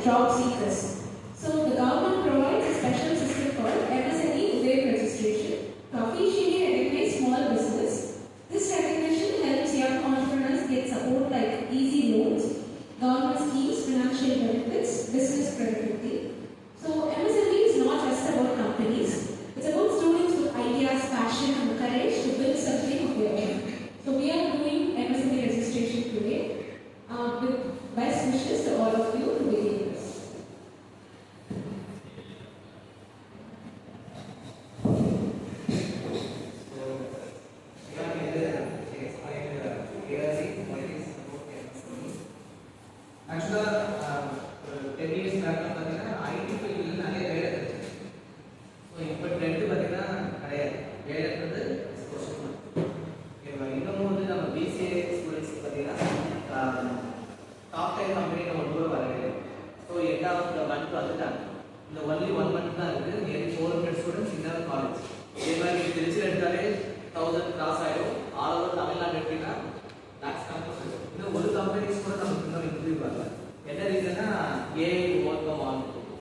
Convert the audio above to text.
job seekers. So the government provides a special system called MSME Uday registration to officially recognize small business. This recognition helps young entrepreneurs get support like easy loans, government schemes, financial benefits, business credibility. So MSME is not just about companies. It's about students with ideas, passion, and courage to build something of their own. So we are doing MSME registration today with best wishes to all of you to begin this. only 1 month nearly 400 students in our college. They were in 1000 class